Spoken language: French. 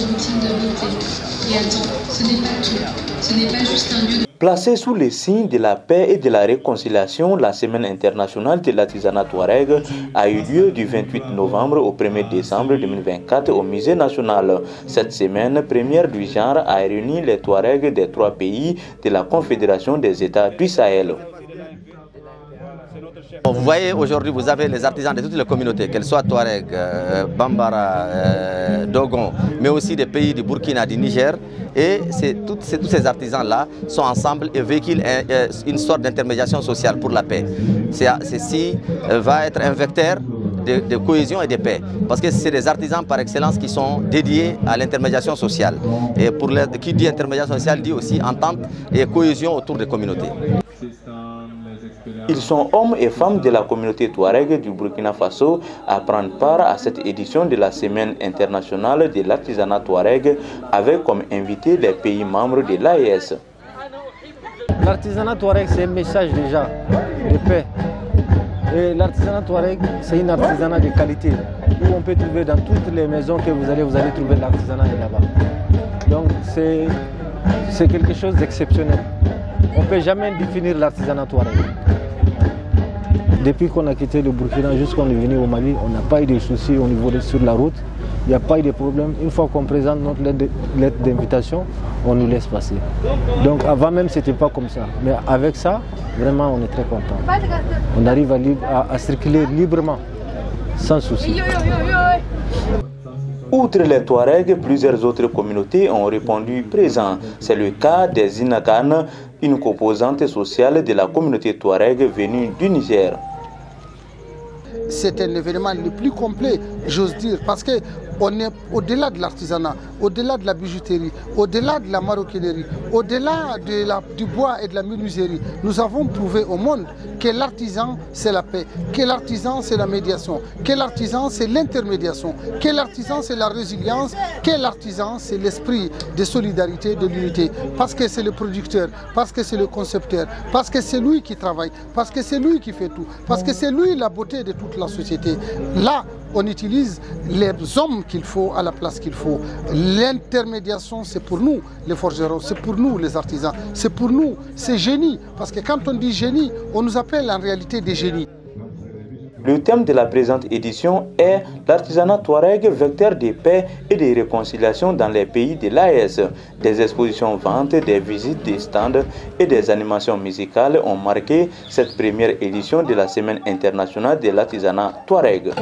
routine de beauté. Et attends, ce n'est pas tout. Ce n'est pas juste un lieu de... Placée sous les signes de la paix et de la réconciliation, la Semaine internationale de l'artisanat touareg a eu lieu du 28 novembre au 1er décembre 2024 au Musée national. Cette semaine, première du genre, a réuni les Touaregs des 3 pays de la Confédération des États du Sahel. Vous voyez, aujourd'hui, vous avez les artisans de toutes les communautés, qu'elles soient Touareg, Bambara, Dogon, mais aussi des pays du Burkina, du Niger. Et tous ces artisans-là sont ensemble et véhiculent une sorte d'intermédiation sociale pour la paix. Ceci va être un vecteur de cohésion et de paix. Parce que c'est des artisans par excellence qui sont dédiés à l'intermédiation sociale. Et qui dit intermédiation sociale dit aussi entente et cohésion autour des communautés. Ils sont hommes et femmes de la communauté touareg du Burkina Faso à prendre part à cette édition de la Semaine internationale de l'artisanat touareg avec comme invité les pays membres de l'AES. L'artisanat touareg, c'est un message déjà de paix. Et l'artisanat touareg, c'est un artisanat de qualité où on peut trouver dans toutes les maisons que vous allez trouver l'artisanat là-bas. Donc c'est quelque chose d'exceptionnel. On ne peut jamais définir l'artisanat touareg. Depuis qu'on a quitté le Burkina jusqu'on est venu au Mali, on n'a pas eu de soucis au niveau sur la route. Il n'y a pas eu de problème. Une fois qu'on présente notre lettre d'invitation, on nous laisse passer. Donc avant même, ce n'était pas comme ça. Mais avec ça, vraiment, on est très content. On arrive à circuler librement, sans souci. Outre les Touaregs, plusieurs autres communautés ont répondu présents. C'est le cas des Inagan, une composante sociale de la communauté Touareg venue du Niger. C'est un événement le plus complet, j'ose dire, parce qu'on est au-delà de l'artisanat, au-delà de la bijouterie, au-delà de la maroquinerie, au-delà du bois et de la menuiserie. Nous avons prouvé au monde que l'artisan, c'est la paix, que l'artisan, c'est la médiation, que l'artisan, c'est l'intermédiation, que l'artisan, c'est la résilience, que l'artisan, c'est l'esprit de solidarité, de l'unité. Parce que c'est le producteur, parce que c'est le concepteur, parce que c'est lui qui travaille, parce que c'est lui qui fait tout, parce que c'est lui la beauté de toute la société. Là, on utilise les hommes qu'il faut à la place qu'il faut. L'intermédiation, c'est pour nous les forgerons, c'est pour nous les artisans, c'est pour nous ces génies. Parce que quand on dit génie, on nous appelle en réalité des génies. Le thème de la présente édition est l'artisanat touareg, vecteur de paix et de réconciliation dans les pays de l'AES. Des expositions ventes, des visites, des stands et des animations musicales ont marqué cette première édition de la Semaine internationale de l'artisanat touareg.